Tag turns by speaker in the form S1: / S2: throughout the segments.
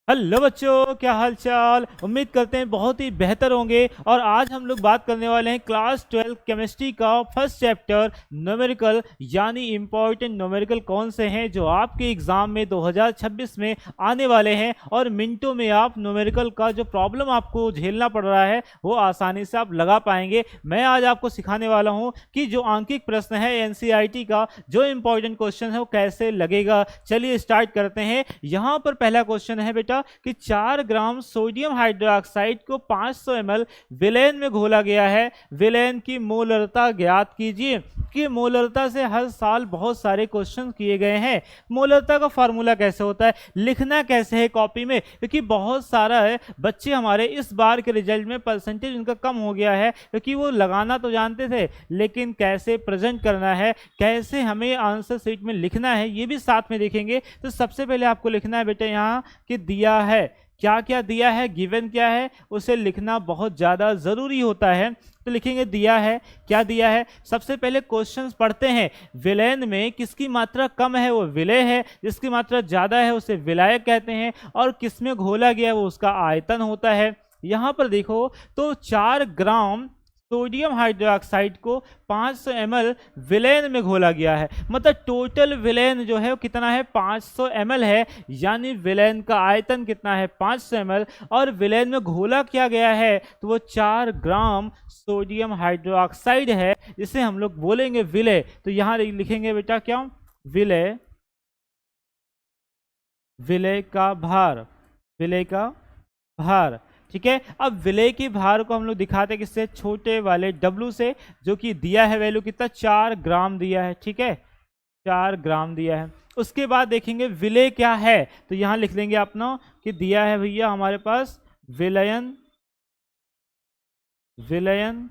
S1: Hello बच्चों, क्या हाल चाल। उम्मीद करते हैं बहुत ही बेहतर होंगे। और आज हम लोग बात करने वाले हैं क्लास 12 केमिस्ट्री का फर्स्ट चैप्टर न्यूमेरिकल, यानी इंपॉर्टेंट न्यूमेरिकल कौन से हैं जो आपके एग्जाम में 2026 में आने वाले हैं और मिनटों में आप न्यूमेरिकल का जो प्रॉब्लम आपको झेलना पड़ रहा है वो आसानी से आप लगा पाएंगे। मैं आज आपको सिखाने वाला हूँ कि जो आंकिक प्रश्न है एनसीईआरटी का जो इंपॉर्टेंट क्वेश्चन है वो कैसे लगेगा। चलिए स्टार्ट करते हैं। यहाँ पर पहला क्वेश्चन है बेटा कि 4 ग्राम सोडियम हाइड्रोक्साइड को 500 ml विलेन में घोला गया है। विलेन की मोलरता ज्ञात कीजिए। कि मोलरता से हर साल बहुत सारे क्वेश्चन किए गए हैं। मोलरता का फार्मूला कैसे होता है, लिखना कैसे है कॉपी में, क्योंकि बहुत सारा है बच्चे हमारे इस बार के रिजल्ट में परसेंटेज उनका कम हो गया है, क्योंकि वो लगाना तो जानते थे लेकिन कैसे प्रेजेंट करना है, कैसे हमें आंसर शीट में लिखना है ये भी साथ में देखेंगे। तो सबसे पहले आपको लिखना है बेटा यहाँ कि दिया है, क्या क्या दिया है, गिवन क्या है, उसे लिखना बहुत ज़्यादा ज़रूरी होता है। तो लिखेंगे दिया है, क्या दिया है। सबसे पहले क्वेश्चंस पढ़ते हैं। विलयन में किसकी मात्रा कम है वो विलय है, जिसकी मात्रा ज़्यादा है उसे विलायक कहते हैं, और किसमें घोला गया वो उसका आयतन होता है। यहाँ पर देखो तो 4 ग्राम सोडियम हाइड्रोक्साइड को 500 ml विलेन में घोला गया है, मतलब टोटल विलेन जो है वो कितना है 500 ml है, यानी विलेन का आयतन कितना है 500 ml, और विलेन में घोला क्या गया है तो वो 4 ग्राम सोडियम हाइड्रोक्साइड है, जिसे हम लोग बोलेंगे विलय। तो यहाँ लिखेंगे बेटा क्या, विलय, विलय का भार, विलय का भार। ठीक है, अब विलय के भार को हम लोग दिखाते हैं किससे, छोटे वाले W से, जो कि दिया है वैल्यू कितना 4 ग्राम दिया है। ठीक है, 4 ग्राम दिया है। उसके बाद देखेंगे विलय क्या है, तो यहाँ लिख लेंगे अपना कि दिया है भैया हमारे पास विलयन, विलयन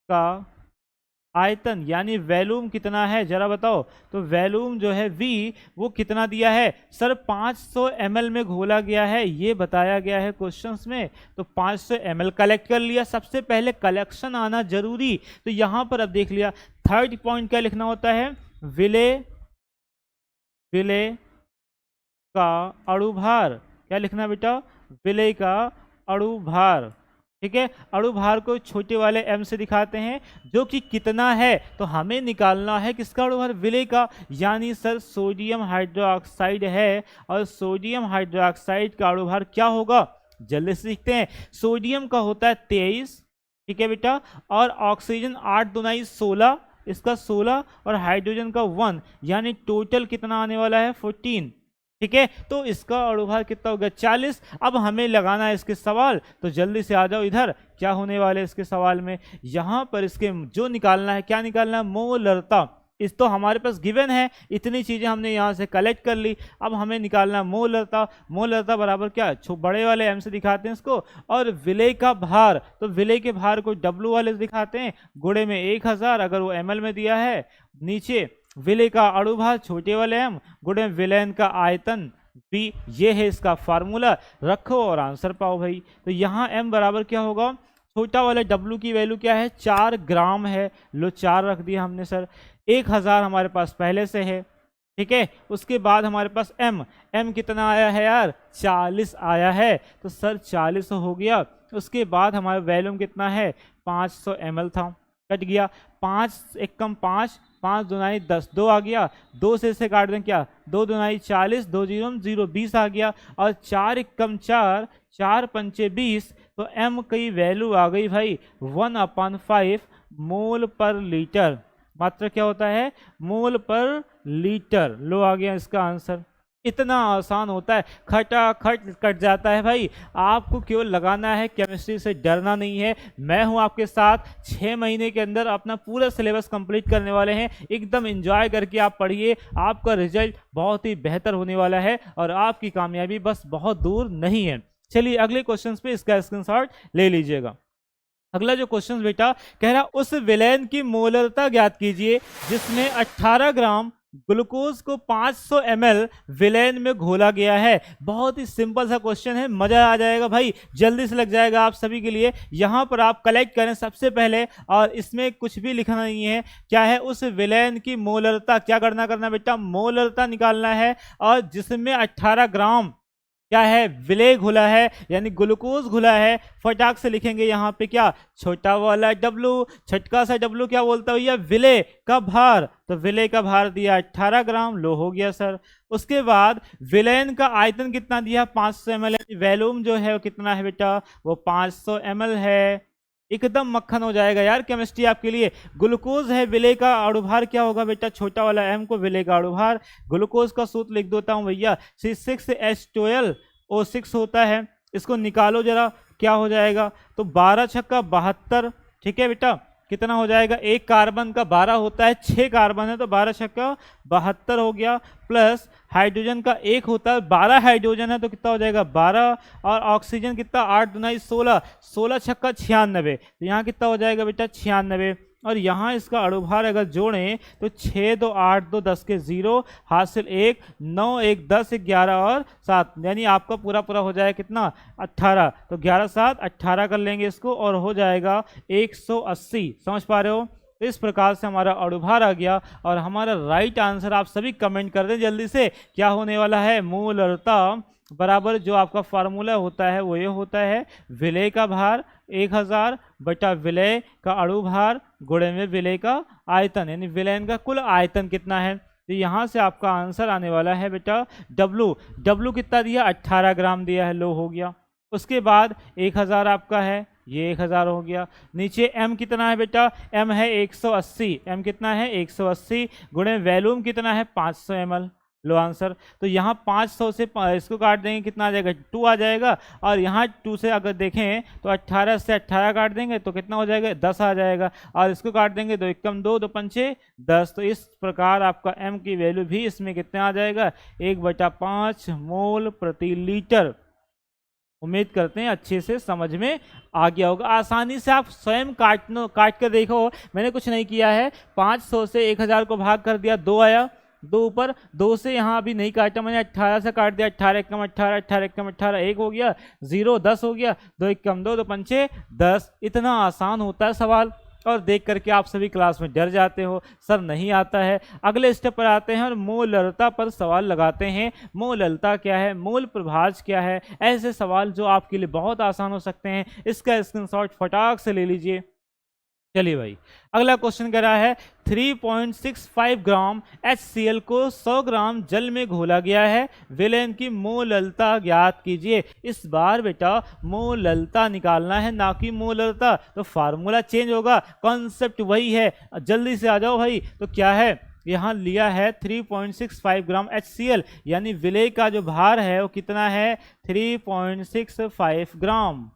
S1: का आयतन यानी वैल्यूम कितना है जरा बताओ। तो वैल्यूम जो है V वो कितना दिया है सर, 500 ml में घोला गया है, ये बताया गया है क्वेश्चंस में। तो 500 ml कलेक्ट कर लिया, सबसे पहले कलेक्शन आना जरूरी। तो यहाँ पर अब देख लिया, थर्ड पॉइंट क्या लिखना होता है, विलय, विलय का अणुभार। क्या लिखना बेटा, विलय का अणुभार। ठीक है, अणुभार को छोटे वाले m से दिखाते हैं, जो कि कितना है, तो हमें निकालना है किसका अणुभार, विलय का, यानी सर सोडियम हाइड्रोक्साइड है, और सोडियम हाइड्रोक्साइड का अणुभार क्या होगा जल्दी से सीखते हैं। सोडियम का होता है 23, ठीक है बेटा, और ऑक्सीजन 8 दूनी 16, इसका 16, और हाइड्रोजन का 1, यानी टोटल कितना आने वाला है 14। ठीक है, तो इसका अणुभार कितना हो गया 40। अब हमें लगाना है इसके सवाल, तो जल्दी से आ जाओ इधर, क्या होने वाले इसके सवाल में। यहाँ पर इसके जो निकालना है, क्या निकालना है, मोलरता। इस तो हमारे पास गिवन है, इतनी चीजें हमने यहाँ से कलेक्ट कर ली। अब हमें निकालना है मोलरता। मोलरता बराबर क्या, बड़े वाले m से दिखाते हैं इसको, और विलय का भार, तो विलय के भार को W वाले से दिखाते हैं, गुणे में 1000, अगर वो ml में दिया है, नीचे विलय का अणुभार छोटे वाले m गुणे विलयन का आयतन B, ये है इसका फार्मूला। रखो और आंसर पाओ भाई। तो यहाँ m बराबर क्या होगा, छोटा वाले W की वैल्यू क्या है 4 ग्राम है, लो 4 रख दिया हमने सर। 1000 हमारे पास पहले से है। ठीक है, उसके बाद हमारे पास m कितना आया है यार 40 आया है, तो सर 40 हो गया। उसके बाद हमारा वैल्यूम कितना है 500 ml था, कट गया 5 एकम 5, 5 दूनाई 10, 2 आ गया, 2 से इसे काट दें क्या, 2 दूनाई 40, 2 जीरो 0, 20 आ गया, और 4 एकम 4, 4 पंचे 20, तो m की वैल्यू आ गई भाई 1/5 मोल पर लीटर। मात्रा क्या होता है, मोल पर लीटर। लो आ गया इसका आंसर। इतना आसान होता है, खटाखट कट जाता है भाई। आपको केवल लगाना है, केमिस्ट्री से डरना नहीं है। मैं हूं आपके साथ, 6 महीने के अंदर अपना पूरा सिलेबस कंप्लीट करने वाले हैं। एकदम एंजॉय करके आप पढ़िए, आपका रिजल्ट बहुत ही बेहतर होने वाला है, और आपकी कामयाबी बस बहुत दूर नहीं है। चलिए अगले क्वेश्चन पे इसका स्क्रीनशॉट ले लीजिएगा। अगला जो क्वेश्चन बेटा कह रहा, उस विलयन की मोलरता ज्ञात कीजिए जिसमें 18 ग्राम ग्लूकोज को 500 ml विलयन में घोला गया है। बहुत ही सिंपल सा क्वेश्चन है, मजा आ जाएगा भाई, जल्दी से लग जाएगा आप सभी के लिए। यहाँ पर आप कलेक्ट करें सबसे पहले, और इसमें कुछ भी लिखना नहीं है, क्या है उस विलयन की मोलरता। क्या करना बेटा, मोलरता निकालना है, और जिसमें 18 ग्राम क्या है, विलेय घुला है यानी ग्लूकोज घुला है। फटाक से लिखेंगे यहाँ पे क्या, छोटा वाला डब्लू, छटका सा डब्लू क्या बोलता है भैया, विलेय का भार। तो विलेय का भार दिया 18 ग्राम, लो हो गया सर। उसके बाद विलयन का आयतन कितना दिया, 500 ml। वैल्यूम जो है वो कितना है बेटा, वो 500 ml है। एकदम मक्खन हो जाएगा यार केमिस्ट्री आपके लिए। ग्लूकोज है, विलेय का अणुभार क्या होगा बेटा, छोटा वाला m को विलेय का अणुभार। ग्लूकोज का सूत्र लिख देता हूं भैया, C6H12O6 होता है। इसको निकालो जरा, क्या हो जाएगा, तो 12 छक्का 72। ठीक है बेटा, कितना हो जाएगा, एक कार्बन का 12 होता है, 6 कार्बन है तो 12 छक्का 72 हो गया। प्लस हाइड्रोजन का 1 होता है, 12 हाइड्रोजन है तो कितना हो जाएगा 12, और ऑक्सीजन कितना 8 दूना 16, 16 छक्का 96। तो यहाँ कितना हो जाएगा बेटा 96। और यहाँ इसका अणुभार अगर जोड़ें तो 6 2 8 2 10 के 0, हासिल 1 9 1 10 11 और 7, यानी आपका पूरा पूरा हो जाएगा कितना 18। तो 11 7 18 कर लेंगे इसको और हो जाएगा 180। समझ पा रहे हो। तो इस प्रकार से हमारा अणुभार आ गया और हमारा राइट आंसर आप सभी कमेंट कर दें जल्दी से, क्या होने वाला है, मोलरता बराबर जो आपका फार्मूला होता है वो ये होता है, विलेय का भार 1000 बटा विलेय का अणुभार गुणे में विलेय का आयतन, यानी विलयन का कुल आयतन कितना है। तो यहाँ से आपका आंसर आने वाला है बेटा डब्लू। डब्लू कितना दिया, 18 ग्राम दिया है, लो हो गया। उसके बाद 1000 आपका है, ये 1000 हो गया। नीचे m कितना है बेटा, m है 180, m कितना है 180 गुणे वैल्यूम कितना है 500 ml, लो आंसर। तो यहाँ 500 से इसको काट देंगे, कितना आ जाएगा 2 आ जाएगा। और यहाँ 2 से अगर देखें तो 18 से 18 काट देंगे तो कितना हो जाएगा 10 आ जाएगा। और इसको काट देंगे 2 एकम 2 2 पंचे 10। तो इस प्रकार आपका m की वैल्यू भी इसमें कितना आ जाएगा, 1/5 मोल प्रति लीटर। उम्मीद करते हैं अच्छे से समझ में आ गया होगा। आसानी से आप स्वयं काट कर देखो, मैंने कुछ नहीं किया है। 500 से 1000 को भाग कर दिया, 2 आया, 2 ऊपर, 2 से यहाँ अभी नहीं काटा मैंने, 18 से काट दिया, 18 एकम 18, 18 एकम 18, 1 हो गया, 0 10 हो गया, 2 एकम 2 2 पंचे 10। इतना आसान होता है सवाल, और देख करके आप सभी क्लास में डर जाते हो, सर नहीं आता है। अगले स्टेप पर आते हैं और मोलरता पर सवाल लगाते हैं। मोलरता क्या है, मोल प्रभाज क्या है, ऐसे सवाल जो आपके लिए बहुत आसान हो सकते हैं। इसका स्क्रीनशॉट फटाक से ले लीजिए। चलिए भाई, अगला क्वेश्चन कह रहा है 3.65 ग्राम HCl को 100 ग्राम जल में घोला गया है, विलयन की मोललता ज्ञात कीजिए। इस बार बेटा मोललता निकालना है, ना कि मोलरता। तो फार्मूला चेंज होगा, कॉन्सेप्ट वही है, जल्दी से आ जाओ भाई। तो क्या है, यहाँ लिया है 3.65 ग्राम HCl, यानी विलेय का जो भार है वो कितना है 3.65 ग्राम।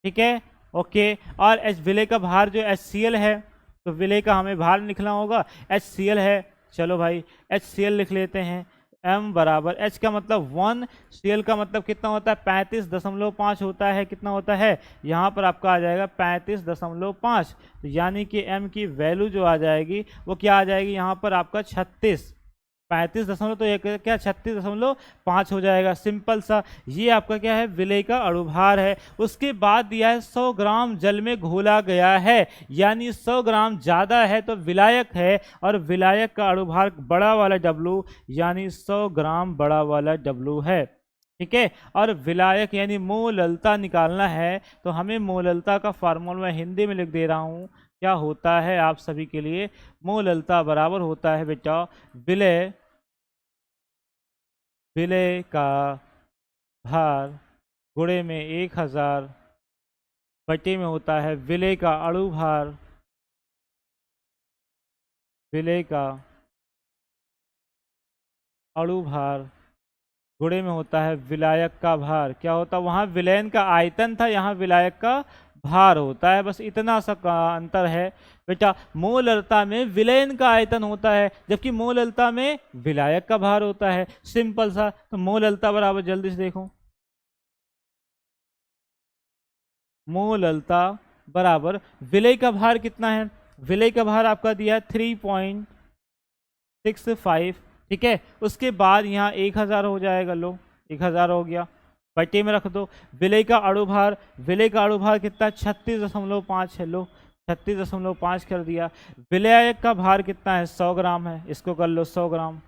S1: ठीक है, ओके। और विलेय का भार जो HCl है, तो विलेय का हमें भार लिखना होगा, HCl है। चलो भाई HCl लिख लेते हैं। m बराबर h का मतलब 1, Cl का मतलब कितना होता है 35.5 होता है, कितना होता है यहाँ पर आपका आ जाएगा 35.5। यानी कि m की वैल्यू जो आ जाएगी वो क्या आ जाएगी यहाँ पर आपका 36, 35 दशमलव तो एक क्या 36.5 हो जाएगा, सिंपल सा। ये आपका क्या है, विलेय का अणुभार है। उसके बाद दिया है 100 ग्राम जल में घोला गया है, यानी 100 ग्राम ज़्यादा है तो विलायक है, और विलायक का अणुभार बड़ा वाला W, यानी 100 ग्राम बड़ा वाला W है। ठीक है, और विलायक यानी मोललता निकालना है, तो हमें मोललता का फार्मूला मैं हिंदी में लिख दे रहा हूँ। क्या होता है आप सभी के लिए, मोललता बराबर होता है बेटा विलेय का भार गुणे में 1000 बटे में होता है विलेय का अणुभार, विलेय का अणुभार गुणे में होता है विलायक का भार। क्या होता है, वहां विलयन का आयतन था, यहाँ विलायक का भार होता है, बस इतना सा अंतर है बेटा। मोललता में विलयन का आयतन होता है, जबकि मोललता में विलायक का भार होता है, सिंपल सा। तो मोललता बराबर, जल्दी से देखो, मोललता बराबर विलेय का भार कितना है, विलेय का भार आपका दिया है 3.65। ठीक है, उसके बाद यहाँ 1000 हो जाएगा, लो 1000 हो गया, बटे में रख दो। विलेय का अणुभार, विलेय का अणुभार कितना 36.5 है, लो 36.5 कर दिया। विलायक का भार कितना है 100 ग्राम है, इसको कर लो 100 ग्राम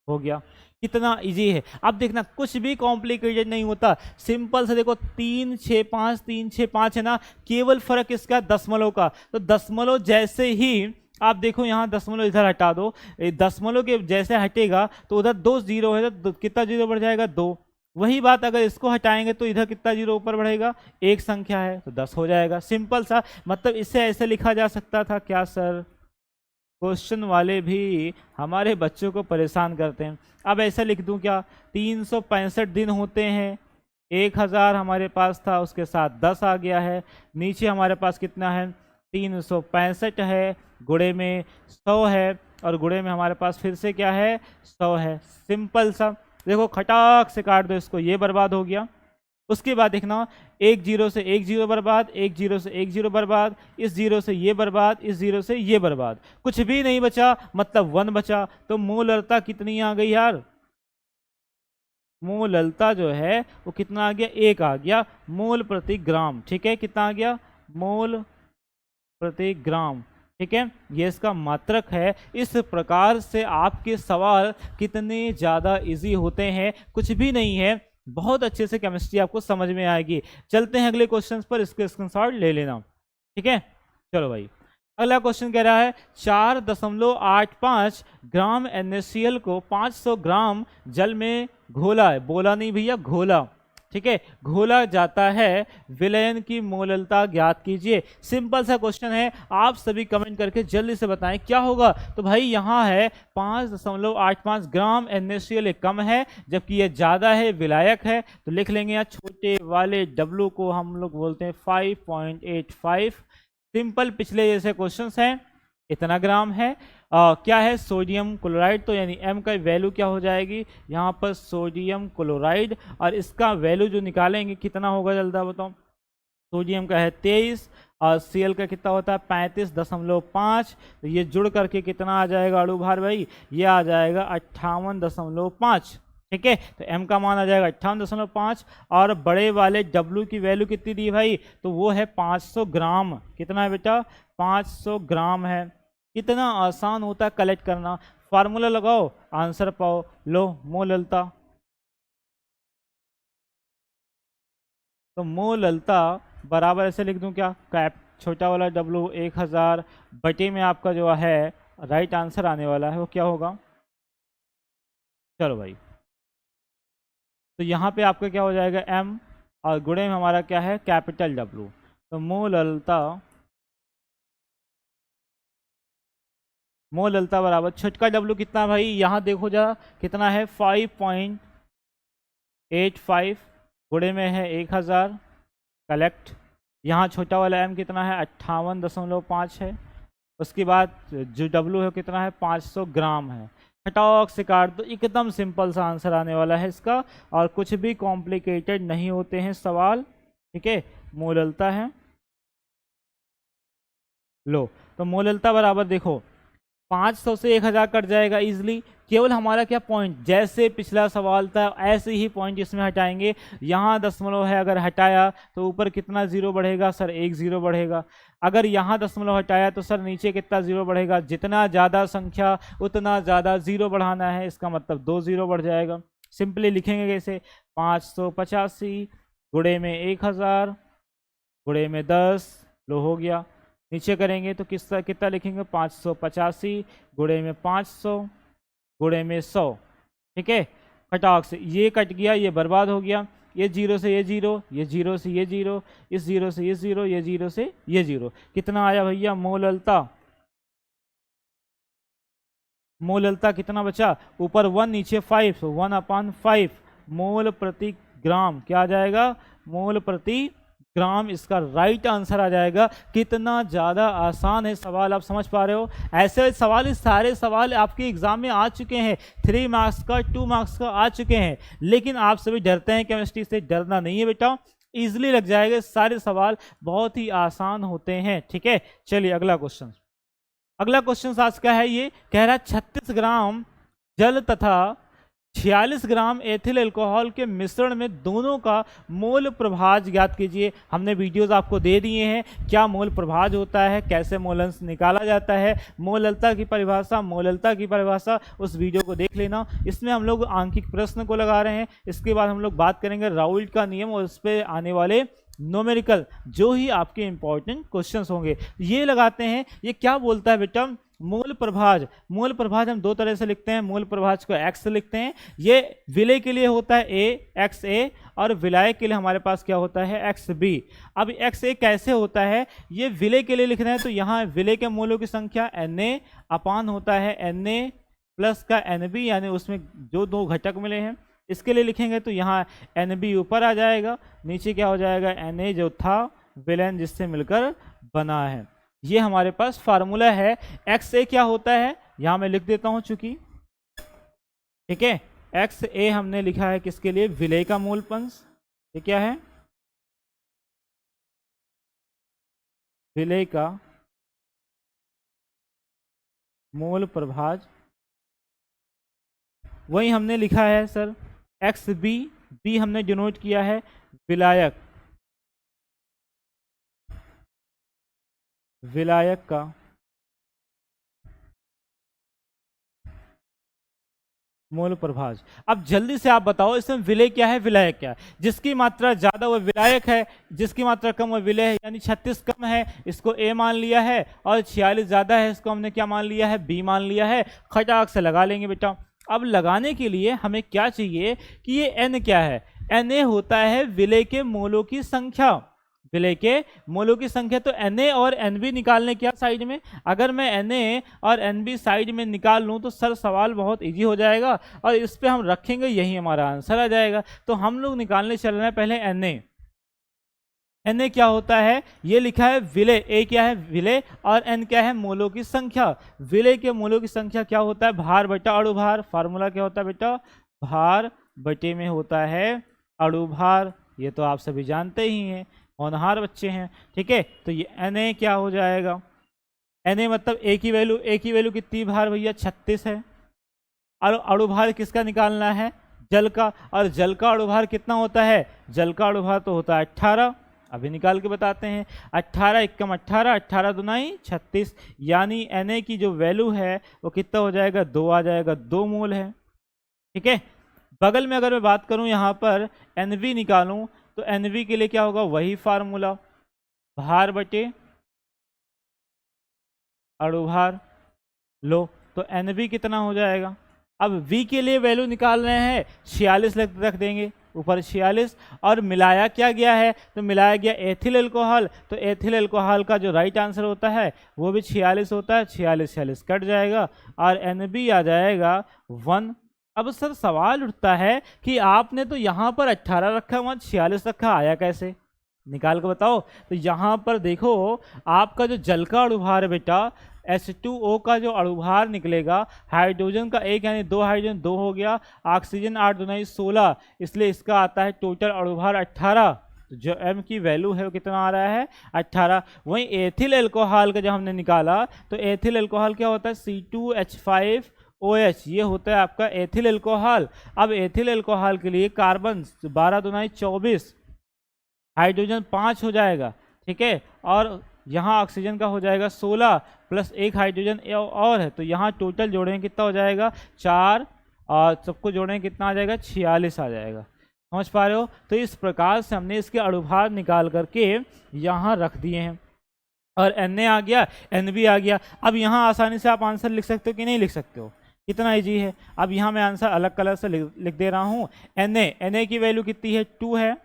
S1: हो गया। कितना इजी है। अब देखना कुछ भी कॉम्प्लिकेटेड नहीं होता, सिंपल से देखो 3 6 5 3 6 5 है ना, केवल फर्क इसका दशमलव का। तो दशमलव जैसे ही आप देखो यहाँ दशमलव इधर हटा दो, दशमलव के जैसे हटेगा तो उधर 2 जीरो है तो कितना जीरो बढ़ जाएगा 2। वही बात अगर इसको हटाएंगे तो इधर कितना जीरो ऊपर बढ़ेगा, एक संख्या है तो 10 हो जाएगा। सिंपल सा, मतलब इसे ऐसे लिखा जा सकता था क्या सर? क्वेश्चन वाले भी हमारे बच्चों को परेशान करते हैं। अब ऐसा लिख दूं क्या, 365 दिन होते हैं, 1000 हमारे पास था उसके साथ 10 आ गया है, नीचे हमारे पास कितना है 365 है, गुणे में 100 है, और गुणे में हमारे पास फिर से क्या है 100 है। सिंपल सा, देखो खटाक से काट दो इसको, ये बर्बाद हो गया। उसके बाद देखना, एक जीरो से एक जीरो बर्बाद, एक जीरो से एक जीरो बर्बाद, इस जीरो से ये बर्बाद, इस जीरो से ये बर्बाद, कुछ भी नहीं बचा, मतलब 1 बचा। तो मोलरता कितनी आ गई यार? मोलरता जो है वो कितना आ गया, 1 आ गया मोल प्रति ग्राम। ठीक है, कितना आ गया, मोल प्रति ग्राम। ठीक है, ये इसका मात्रक है। इस प्रकार से आपके सवाल कितने ज़्यादा इजी होते हैं, कुछ भी नहीं है, बहुत अच्छे से केमिस्ट्री आपको समझ में आएगी। चलते हैं अगले क्वेश्चन पर, इसके स्क्रीनशॉट ले लेना। ठीक है, चलो भाई अगला क्वेश्चन कह रहा है 4.85 ग्राम NaCl को 500 ग्राम जल में घोला है, बोला नहीं भैया, घोला। ठीक है, घोला जाता है, विलयन की मोललता ज्ञात कीजिए। सिंपल सा क्वेश्चन है, आप सभी कमेंट करके जल्दी से बताएं क्या होगा। तो भाई यहाँ है 5.85 ग्राम NaCl कम है, जबकि ये ज़्यादा है, विलायक है। तो लिख लेंगे यहाँ छोटे वाले W को हम लोग बोलते हैं 5.85। सिंपल पिछले जैसे क्वेश्चंस हैं, इतना ग्राम है। क्या है, सोडियम क्लोराइड, तो यानी M का वैल्यू क्या हो जाएगी यहाँ पर, सोडियम क्लोराइड, और इसका वैल्यू जो निकालेंगे कितना होगा जल्दी बताओ। सोडियम का है 23 और Cl का कितना होता है 35.5। तो ये जुड़ करके कितना आ जाएगा अणु भार भाई, ये आ जाएगा 58.5। ठीक है, तो M का मान आ जाएगा 58.5, और बड़े वाले W की वैल्यू कितनी दी भाई, तो वो है 500 ग्राम। कितना है बेटा, 500 ग्राम है। कितना आसान होता है कलेक्ट करना, फार्मूला लगाओ आंसर पाओ। लो मोललता, तो मोललता बराबर ऐसे लिख दूं क्या, कैप छोटा वाला W 1000 बटे में आपका जो है राइट आंसर आने वाला है वो क्या होगा। चलो भाई, तो यहाँ पे आपका क्या हो जाएगा M, और गुणे में हमारा क्या है कैपिटल W। तो मोललता बराबर छोटका W कितना भाई, यहाँ देखो जा कितना है 5.85, गुणे में है 1000, कलेक्ट। यहाँ छोटा वाला M कितना है 58.5 है। उसके बाद जो W है कितना है 500 ग्राम है। खटाक से काट दो, एकदम सिंपल सा आंसर आने वाला है इसका, और कुछ भी कॉम्प्लिकेटेड नहीं होते हैं सवाल। ठीक है, मोललता है। लो, तो मोललता बराबर देखो 500 से 1000 कट जाएगा इजीली। केवल हमारा क्या पॉइंट, जैसे पिछला सवाल था ऐसे ही पॉइंट इसमें हटाएंगे। यहाँ दशमलव है, अगर हटाया तो ऊपर कितना जीरो बढ़ेगा सर, 1 जीरो बढ़ेगा। अगर यहाँ दशमलव हटाया तो सर नीचे कितना जीरो बढ़ेगा, जितना ज़्यादा संख्या उतना ज़्यादा जीरो बढ़ाना है, इसका मतलब 2 जीरो बढ़ जाएगा। सिंपली लिखेंगे कैसे, 585 गुणे में 1000 गुणे में 10, लो हो गया। नीचे करेंगे तो कितना लिखेंगे, 585 गुणे में 500 गुणे में 100। ठीक है, कटाक से ये कट गया, ये बर्बाद हो गया, ये जीरो से ये जीरो, ये जीरो से ये जीरो, इस जीरो से ये जीरो, ये जीरो से ये जीरो। कितना आया भैया मोललता, मोललता कितना बचा, ऊपर 1 नीचे 5, तो 1/5 मोल प्रति ग्राम क्या आ जाएगा, मोल प्रति ग्राम इसका राइट आंसर आ जाएगा। कितना ज़्यादा आसान है सवाल, आप समझ पा रहे हो। ऐसे सवाल, इस सारे सवाल आपके एग्जाम में आ चुके हैं, 3 मार्क्स का 2 मार्क्स का आ चुके हैं, लेकिन आप सभी डरते हैं केमिस्ट्री से। डरना नहीं है बेटा, इजीली लग जाएगा, सारे सवाल बहुत ही आसान होते हैं। ठीक है, चलिए अगला क्वेश्चन। अगला क्वेश्चन आज का है, ये कह रहा है 36 ग्राम जल तथा 46 ग्राम एथिल अल्कोहल के मिश्रण में दोनों का मोल प्रभाज ज्ञात कीजिए। हमने वीडियोस आपको दे दिए हैं, क्या मोल प्रभाज होता है, कैसे मोलंश निकाला जाता है, मोललता की परिभाषा, मोललता की परिभाषा, उस वीडियो को देख लेना। इसमें हम लोग आंकिक प्रश्न को लगा रहे हैं। इसके बाद हम लोग बात करेंगे राउल्ट का नियम और उस पर आने वाले न्यूमेरिकल जो ही आपके इंपॉर्टेंट क्वेश्चंस होंगे ये लगाते हैं। ये क्या बोलता है बेटा, मूल प्रभाज। मूल प्रभाज हम दो तरह से लिखते हैं, मूल प्रभाज को x से लिखते हैं, ये विलय के लिए होता है a x a, और विलायक के लिए हमारे पास क्या होता है x b। अब x a कैसे होता है, ये विलय के लिए लिख रहे हैं तो यहाँ विलय के मूलों की संख्या Na अपान होता है Na प्लस का Nb, यानी उसमें जो दो घटक मिले हैं इसके लिए लिखेंगे तो यहाँ Nb ऊपर आ जाएगा, नीचे क्या हो जाएगा Na जो था विलयन जिससे मिलकर बना है। ये हमारे पास फार्मूला है। XA क्या होता है यहाँ मैं लिख देता हूं चूंकि, ठीक है। XA हमने लिखा है किसके लिए, विलय का मूल पंच। ये क्या है, विलय का मूल प्रभाज। वही हमने लिखा है सर XB, B हमने डिनोट किया है विलायक, विलायक का मूल प्रभाज। अब जल्दी से आप बताओ इसमें विलय क्या है, विलायक क्या है। जिसकी मात्रा ज्यादा वो विलायक है, जिसकी मात्रा कम वो विलय है। यानी 36 कम है इसको A मान लिया है, और 46 ज्यादा है इसको हमने क्या मान लिया है, B मान लिया है। खटाक से लगा लेंगे बेटा। अब लगाने के लिए हमें क्या चाहिए कि ये N क्या है, Na होता है विलय के मोलों की संख्या, विलय के मोलों की संख्या। तो Na और Nb निकालने क्या साइड में, अगर मैं Na और Nb साइड में निकाल लूं तो सर सवाल बहुत इजी हो जाएगा और इस पे हम रखेंगे, यही हमारा आंसर आ जाएगा। तो हम लोग निकालने चल रहे हैं पहले Na क्या होता है, ये लिखा है विलय, A क्या है विलय और N क्या है मोलों की संख्या। विलय के मोलों की संख्या क्या होता है, भार बटा अणुभार। फार्मूला क्या होता है बेटा, भार बटे में होता है अणुभार। ये तो आप सभी जानते ही हैं, होनहार बच्चे हैं, ठीक है। तो ये Na क्या हो जाएगा, Na मतलब A की वैल्यू कितनी भार भैया 36 है। और अणुभार किसका निकालना है, जल का। और जल का अणुभार कितना होता है, जल का अणुभार तो होता है 18। अभी निकाल के बताते हैं। 18 एकम 18, 18 दुनाई 36, यानी Na की जो वैल्यू है वो कितना हो जाएगा, 2 आ जाएगा, 2 मोल है, ठीक है। बगल में अगर मैं बात करूं यहाँ पर Nv निकालूं तो Nv के लिए क्या होगा, वही फार्मूला, भार बटे अणुभार। लो तो Nv कितना हो जाएगा। अब V के लिए वैल्यू निकाल रहे हैं, 46 रख देंगे ऊपर 46। और मिलाया क्या गया है, तो मिलाया गया एथिल अल्कोहल। तो एथिल अल्कोहल का जो राइट आंसर होता है वो भी 46 होता है, 46 कट जाएगा और Nb आ जाएगा 1। अब सर सवाल उठता है कि आपने तो यहाँ पर 18 रखा, वहाँ 46 रखा, आया कैसे, निकाल के बताओ। तो यहाँ पर देखो आपका जो जल का अणुभार है बेटा, H2O का जो अणुभार निकलेगा, हाइड्रोजन का 1 यानी 2 हाइड्रोजन 2 हो गया, ऑक्सीजन 8 दुनाई 16, इसलिए इसका आता है टोटल अणुभार 18। तो जो M की वैल्यू है वो कितना आ रहा है, 18। वहीं एथिल अल्कोहल का जब हमने निकाला तो एथिल अल्कोहल क्या होता है, C2H5OH, ये होता है आपका एथिल अल्कोहल। अब एथिल अल्कोहल के लिए कार्बन 12 दुनाई 24, हाइड्रोजन 5 हो जाएगा, ठीक है। और यहाँ ऑक्सीजन का हो जाएगा 16 प्लस 1 हाइड्रोजन और है, तो यहाँ टोटल जोड़ेंगे कितना हो जाएगा 4, और सबको जोड़ेंगे कितना आ जाएगा 46 आ जाएगा। समझ पा रहे हो। तो इस प्रकार से हमने इसके अणुभार निकाल करके यहाँ रख दिए हैं, और Na आ गया, Nb आ गया। अब यहाँ आसानी से आप आंसर लिख सकते हो कि नहीं लिख सकते हो, कितना इजी है। अब यहाँ मैं आंसर अलग कलर से लिख दे रहा हूँ। Na की वैल्यू कितनी है, 2 है,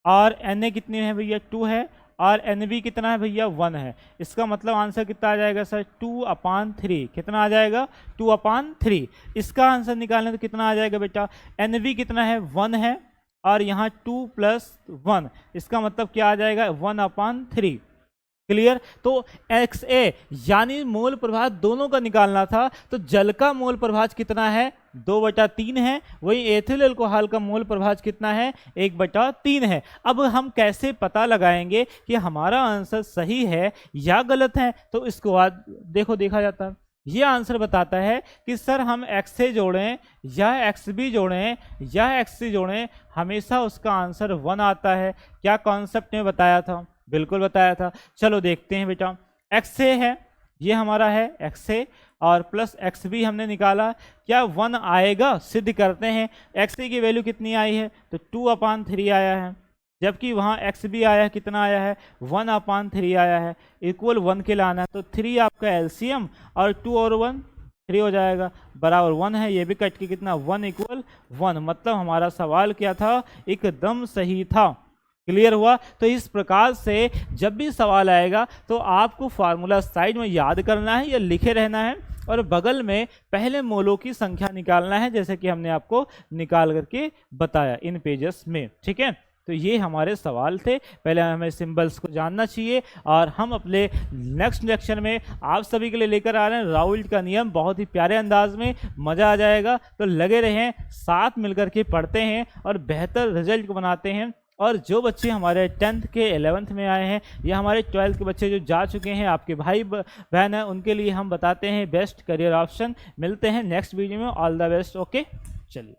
S1: और Na कितनी है भैया 2 है, और Nb कितना है भैया 1 है। इसका मतलब आंसर कितना आ जाएगा सर, 2/3। कितना आ जाएगा, 2/3। इसका आंसर निकालने तो कितना आ जाएगा बेटा, Nb कितना है 1 है, और यहाँ 2 + 1, इसका मतलब क्या आ जाएगा 1/3। क्लियर। तो XA यानी मोल प्रभाज दोनों का निकालना था, तो जल का मोल प्रभाज कितना है, 2/3 है। वही एथिल अल्कोहल का मोल प्रभाज कितना है, 1/3 है। अब हम कैसे पता लगाएंगे कि हमारा आंसर सही है या गलत है, तो इसको बाद देखा जाता है। ये आंसर बताता है कि सर हम एक्स से जोड़ें या एक्स बी जोड़ें या एक्स सी जोड़ें, हमेशा उसका आंसर 1 आता है। क्या कॉन्सेप्ट में बताया था? बिल्कुल बताया था। चलो देखते हैं बेटा, एक्स ए है, ये हमारा है एक्स ए, और प्लस एक्स बी हमने निकाला, क्या 1 आएगा? सिद्ध करते हैं। एक्स ए की वैल्यू कितनी आई है? तो 2/3 आया है, जबकि वहाँ एक्स बी आया है, कितना आया है? 1/3 आया है। इक्वल 1 के लाना है, तो 3 आपका एलसीएम, और 2 और 1 3 हो जाएगा, बराबर 1 है। ये भी कट के कितना? 1 = 1। मतलब हमारा सवाल क्या था? एकदम सही था। क्लियर हुआ? तो इस प्रकार से जब भी सवाल आएगा तो आपको फार्मूला साइड में याद करना है या लिखे रहना है, और बगल में पहले मोलों की संख्या निकालना है, जैसे कि हमने आपको निकाल करके बताया इन पेजेस में। ठीक है, तो ये हमारे सवाल थे। पहले हमें सिंबल्स को जानना चाहिए, और हम अपने नेक्स्ट लेक्चर में आप सभी के लिए लेकर आ रहे हैं राउल्ट का नियम, बहुत ही प्यारे अंदाज में, मज़ा आ जाएगा। तो लगे रहें, साथ मिलकर के पढ़ते हैं और बेहतर रिजल्ट को बनाते हैं। और जो बच्चे हमारे 10th के 11th में आए हैं, या हमारे 12th के बच्चे जो जा चुके हैं, आपके भाई बहन हैं, उनके लिए हम बताते हैं बेस्ट करियर ऑप्शन। मिलते हैं नेक्स्ट वीडियो में। All the best. ओके, चलिए।